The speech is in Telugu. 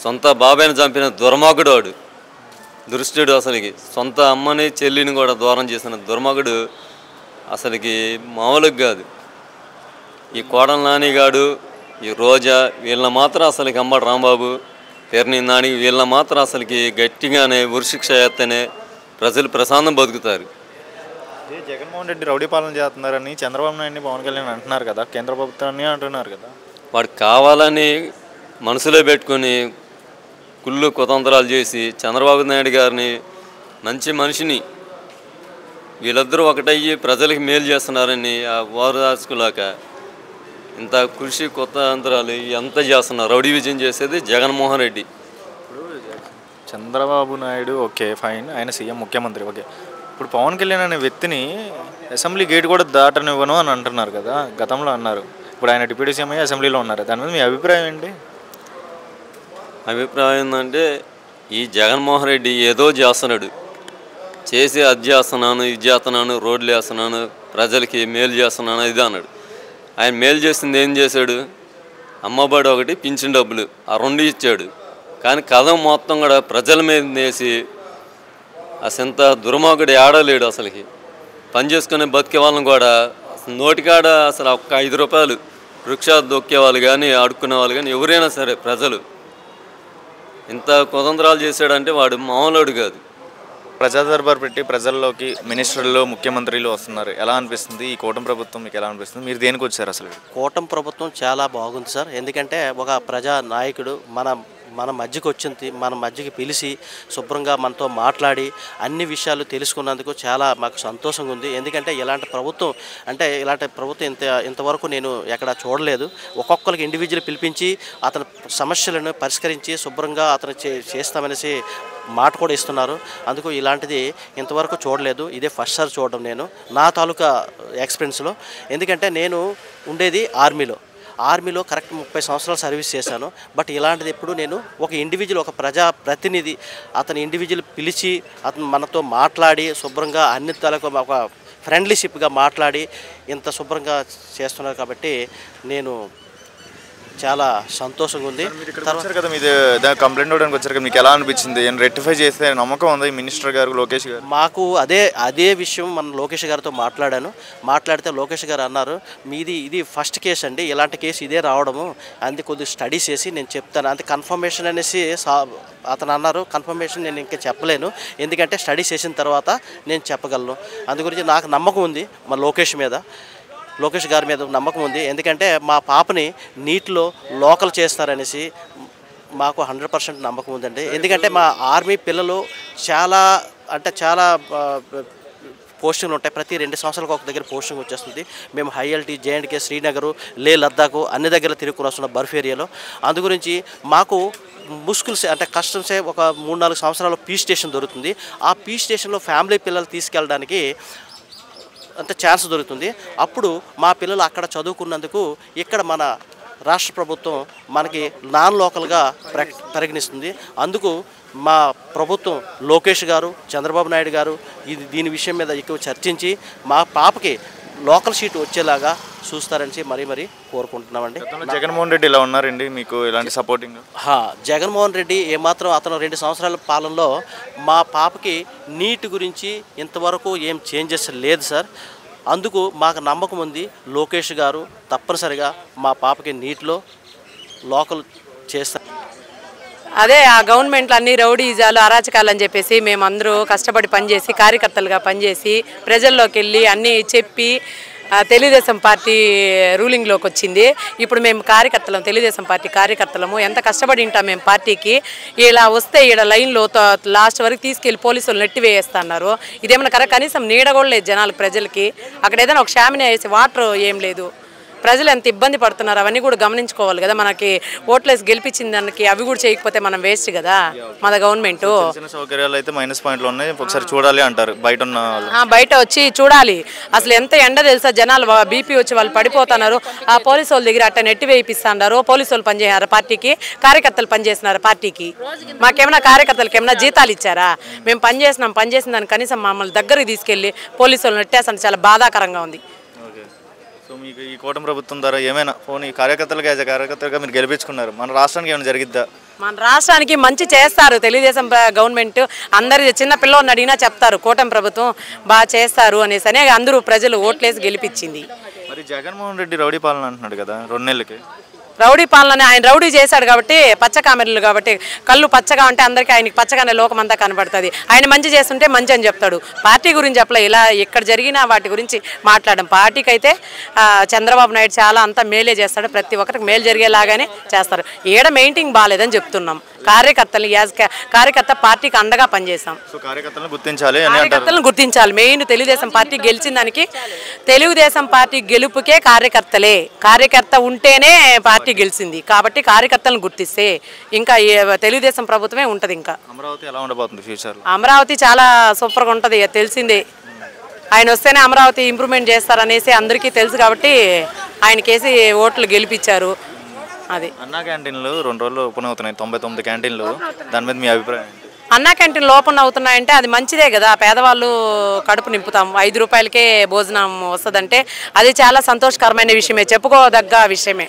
సొంత బాబాయిని చంపిన దుర్మార్గుడు వాడు, దురుష్టుడు. అసలుకి సొంత అమ్మని చెల్లిని కూడా దూరం చేసిన దుర్మార్గుడు అసలుకి మామూలుగా కాదు. ఈ కోడల నానిగాడు, ఈ రోజా వీళ్ళ మాత్రం అసలుకి అంబటి రాంబాబు, పేర్ని నాని వీళ్ళ మాత్రం అసలుకి గట్టిగానే ఉరిశిక్ష చేస్తేనే ప్రజలు ప్రశాంతం బతుకుతారు. జగన్మోహన్ రెడ్డి రౌడీ పాలన చేస్తున్నారని చంద్రబాబు నాయుడిని పవన్ కళ్యాణ్ అంటున్నారు కదా, కేంద్ర ప్రభుత్వాన్ని అంటున్నారు కదా. వాడు కావాలని మనసులో పెట్టుకొని కుళ్ళు కుతంత్రాలు చేసి చంద్రబాబు నాయుడు గారిని మంచి మనిషిని వీళ్ళిద్దరూ ఒకటయ్యి ప్రజలకు మేలు చేస్తున్నారని ఆ ఓరదాచుకోలేక ఇంత కృషి కుతంత్రాలు ఎంత చేస్తున్నారు. రౌడీ విజయం చేసేది జగన్మోహన్ రెడ్డి. చంద్రబాబు నాయుడు ఓకే ఫైన్, ఆయన సీఎం ముఖ్యమంత్రి ఓకే. ఇప్పుడు పవన్ కళ్యాణ్ అనే వ్యక్తిని అసెంబ్లీ గేట్ కూడా దాటనివ్వను అని అంటున్నారు కదా, గతంలో అన్నారు. ఇప్పుడు ఆయన డిప్యూటీ సీఎం అయ్యి అసెంబ్లీలో ఉన్నారు. దాని మీద మీ అభిప్రాయం ఏంటి? అభిప్రాయం ఏంటంటే ఈ జగన్మోహన్ రెడ్డి ఏదో చేస్తున్నాడు, చేసి అది చేస్తున్నాను ఇది చేస్తున్నాను, రోడ్లు వేస్తున్నాను, ప్రజలకి మేలు చేస్తున్నాను ఇది అన్నాడు. ఆయన మేలు చేసింది ఏం చేశాడు? అమ్మబడి ఒకటి, పింఛన్ డబ్బులు ఆ రెండు ఇచ్చాడు. కానీ కథ మొత్తం కూడా ప్రజల మీద వేసి అసంత దుర్మార్గుడు ఆడలేడు. అసలుకి పని చేసుకునే బతికే వాళ్ళని కూడా నోటికాడ అసలు ఒక్క 5 రూపాయలు వృక్షా దొక్కే వాళ్ళు కానీ ఆడుకునే వాళ్ళు కానీ ఎవరైనా సరే ప్రజలు ఇంత కుతంత్రాలు చేశాడంటే వాడు మామూలుడు కాదు. ప్రజా దర్బార్ పెట్టి ప్రజల్లోకి మినిస్టర్లు ముఖ్యమంత్రులు వస్తున్నారు, ఎలా అనిపిస్తుంది? ఈ కూటమి ప్రభుత్వం మీకు ఎలా అనిపిస్తుంది? మీరు దేనికి వచ్చారు అసలు? కూటమి ప్రభుత్వం చాలా బాగుంది సార్. ఎందుకంటే ఒక ప్రజా నాయకుడు మన మధ్యకి వచ్చింది, మన మధ్యకి పిలిచి శుభ్రంగా మనతో మాట్లాడి అన్ని విషయాలు తెలుసుకున్నందుకు చాలా మాకు సంతోషంగా ఉంది. ఎందుకంటే ఇలాంటి ప్రభుత్వం ఇంతవరకు నేను ఎక్కడ చూడలేదు. ఒక్కొక్కరికి ఇండివిజువల్ పిలిపించి అతని సమస్యలను పరిష్కరించి శుభ్రంగా అతను చేస్తామనేసి మాట కూడా ఇస్తున్నారు. అందుకు ఇలాంటిది ఇంతవరకు చూడలేదు. ఇదే ఫస్ట్ సార్ చూడడం నేను నా తాలూకా ఎక్స్పీరియన్స్లో. ఎందుకంటే నేను ఉండేది ఆర్మీలో కరెక్ట్ 30 సంవత్సరాలు సర్వీస్ చేశాను. బట్ ఇలాంటిది ఎప్పుడు నేను ఒక ఇండివిజువల్, ఒక ప్రజాప్రతినిధి అతని ఇండివిజువల్ పిలిచి అతను మనతో మాట్లాడి శుభ్రంగా అన్ని తలకు ఒక ఫ్రెండ్లీషిప్గా మాట్లాడి ఇంత శుభ్రంగా చేస్తున్నారు. కాబట్టి నేను చాలా సంతోషంగా ఉంది. కదా మీరు కంప్లైంట్ ఇవ్వడానికి వచ్చారు కదా, మీకు ఎలా అనిపించింది? రెక్టిఫై చేస్తే నమ్మకం ఉంది మినిస్టర్ గారు లోకేష్ గారు? మాకు అదే విషయం మన లోకేష్ గారితో మాట్లాడితే లోకేష్ గారు అన్నారు, ఇది ఫస్ట్ కేసు అండి, ఇలాంటి కేసు ఇదే రావడము, అందుకే కొద్దిగా స్టడీస్ చేసి నేను చెప్తాను అంతే కన్ఫర్మేషన్ అనేసి అతను అన్నారు. కన్ఫర్మేషన్ నేను ఇంకా చెప్పలేను, ఎందుకంటే స్టడీస్ చేసిన తర్వాత నేను చెప్పగలను. అందు గురించి నాకు నమ్మకం ఉంది మన లోకేష్ గారి మీద నమ్మకం ఉంది. ఎందుకంటే మా పాపని నీటిలో లోకల్ చేస్తారనేసి మాకు 100% నమ్మకం ఉందండి. ఎందుకంటే మా ఆర్మీ పిల్లలు చాలా పోస్టింగ్లు ఉంటాయి. ప్రతి 2 సంవత్సరాలకు ఒక దగ్గర పోస్టింగ్ వచ్చేస్తుంది. మేము హైఎల్టీ, జేఎండ్కే, శ్రీనగర్, లద్దాఖ్ అన్ని దగ్గర తిరుగుకుని వస్తున్నాం బర్ఫ్ ఏరియాలో. అందు గురించి మాకు ముస్కుల్సే అంటే కస్టమ్సే ఒక 3-4 సంవత్సరాలు పీ స్టేషన్ దొరుకుతుంది. ఆ పీ స్టేషన్లో ఫ్యామిలీ పిల్లలు తీసుకెళ్ళడానికి అంత ఛాన్స్ దొరుకుతుంది. అప్పుడు మా పిల్లలు అక్కడ చదువుకున్నందుకు ఇక్కడ మన రాష్ట్ర ప్రభుత్వం మనకి నాన్ లోకల్గా పరిగణిస్తుంది. అందుకు మా ప్రభుత్వం లోకేష్ గారు, చంద్రబాబు నాయుడు గారు దీని విషయం మీద ఎక్కువ చర్చించి మా పాపకి లోకల్ సీట్ వచ్చేలాగా చూస్తారని మరీ కోరుకుంటున్నామండి. జగన్మోహన్ రెడ్డి ఇలా ఉన్నారండి, మీకు ఇలాంటి సపోర్టింగ్? జగన్మోహన్ రెడ్డి ఏమాత్రం అతను 2 సంవత్సరాల పాలనలో మా పాపకి నీట్ గురించి ఇంతవరకు ఏం చేంజెస్ లేదు సార్. అందుకు మాకు నమ్మకం ఉంది, లోకేష్ గారు తప్పనిసరిగా మా పాపకి నీటిలో లోకల్ చేస్తారు. అదే ఆ గవర్నమెంట్లో అన్ని రౌడీజాలు అరాచకాలు అని చెప్పేసి మేమందరూ కష్టపడి పనిచేసి కార్యకర్తలుగా పనిచేసి ప్రజల్లోకి వెళ్ళి అన్నీ చెప్పి తెలుగుదేశం పార్టీ రూలింగ్లోకి వచ్చింది. ఇప్పుడు మేము తెలుగుదేశం పార్టీ కార్యకర్తలము ఎంత కష్టపడి ఉంటాం మేము పార్టీకి. ఇలా వస్తే ఈడ లైన్లో లాస్ట్ వరకు తీసుకెళ్ళి పోలీసులు నెట్టివేస్తున్నారు. ఇదేమన్నా కనీసం నీడ కూడా లేదు జనాలకు, ప్రజలకి. అక్కడ ఏదైనా ఒక షామినా వేసి వాటర్ ఏం లేదు. ప్రజలు ఎంత ఇబ్బంది పడుతున్నారు అవన్నీ కూడా గమనించుకోవాలి కదా. మనకి ఓట్లేసి గెలిపించిన దానికి అవి కూడా చేయకపోతే మనం వేస్ట్ కదా. మన గవర్నమెంట్ సౌకర్యాలు అయితే మైనస్ పాయింట్లు ఉన్నాయి, ఒకసారి చూడాలి అంటారు. బయట వచ్చి చూడాలి. అసలు ఎంత ఎండ తెలుసా, జనాలు బీపీ వచ్చి వాళ్ళు పడిపోతున్నారు. ఆ పోలీసు వాళ్ళ దగ్గర అట్ట నెట్టి వేయిస్తున్నారు. పోలీసు వాళ్ళు పనిచేయారు పార్టీకి, కార్యకర్తలు పనిచేస్తున్నారు పార్టీకి. మాకేమైనా కార్యకర్తలకు ఏమైనా జీతాలు ఇచ్చారా? మేము పనిచేసిన దాన్ని కనీసం మమ్మల్ని దగ్గరికి తీసుకెళ్ళి పోలీసు వాళ్ళు నెట్టేస్తాను. చాలా బాధాకరంగా ఉంది. సో మీకు ఈ కూటమి ప్రభుత్వం ద్వారా ఏమైనా కార్యకర్తలుగా మీరు గెలిపించుకున్నారు, మన రాష్ట్రానికి ఏమైనా జరిగిద్దా? మన రాష్ట్రానికి మంచి చేస్తారు తెలుగుదేశం గవర్నమెంట్. అందరి చిన్న పిల్లల్ని అడిగినా చెప్తారు కూటమి ప్రభుత్వం బాగా చేస్తారు అనేసి అందరూ ప్రజలు ఓట్లేసి గెలిపించింది. మరి జగన్మోహన్ రెడ్డి రౌడీ పాలన అంటున్నాడు కదా 2 నెలలకి. రౌడీ పాలన ఆయన రౌడీ చేశాడు కాబట్టి పచ్చ కామెరలు కాబట్టి కళ్ళు పచ్చగా ఉంటే అందరికీ ఆయనకి పచ్చగానే లోకమంతా కనబడుతుంది. ఆయన మంచి చేస్తుంటే మంచి అని చెప్తాడు. పార్టీ గురించి చెప్పలే, ఇలా ఎక్కడ జరిగినా వాటి గురించి మాట్లాడడం. పార్టీకి అయితే చంద్రబాబు నాయుడు చాలా అంతా మేలే చేస్తాడు, ప్రతి ఒక్కరికి మేలు జరిగేలాగానే చేస్తారు. ఏడ మెయింటింగ్ బాగాలేదని చెప్తున్నాం. కార్యకర్తలు కార్యకర్త పార్టీకి అండగా పనిచేస్తాం. సో కార్యకర్తలను గుర్తించాలి, కార్యకర్తలను గుర్తించాలి. మెయిన్ తెలుగుదేశం పార్టీ గెలిచిన దానికి తెలుగుదేశం పార్టీ గెలుపుకే కార్యకర్తలే. కార్యకర్త ఉంటేనే పార్టీ గెలిచింది కాబట్టి కార్యకర్తలను గుర్తిస్తే ఇంకా తెలుగుదేశం ప్రభుత్వమే ఉంటుంది. ఇంకా అమరావతి ఎలా ఉండబోతుంది ఫ్యూచర్? అమరావతి చాలా సూపర్గా ఉంటుంది, తెలిసిందే. ఆయన వస్తేనే అమరావతి ఇంప్రూవ్మెంట్ చేస్తారనేసి అందరికీ తెలుసు కాబట్టి ఆయనకేసి ఓట్లు గెలిపించారు. అది అన్నా క్యాంటీన్లు 2 రోజులు ఓపెన్ అవుతున్నాయి, 99 క్యాంటీన్లు. దాని మీద మీ అభిప్రాయం ఏంటి? అన్నా క్యాంటీన్లు ఓపెన్ అవుతున్నాయంటే అది మంచిదే కదా. పేదవాళ్ళు కడుపు నింపుతాం, 5 రూపాయలకే భోజనం వస్తుందంటే అది చాలా సంతోషకరమైన విషయమే, చెప్పుకోదగ్గ విషయమే.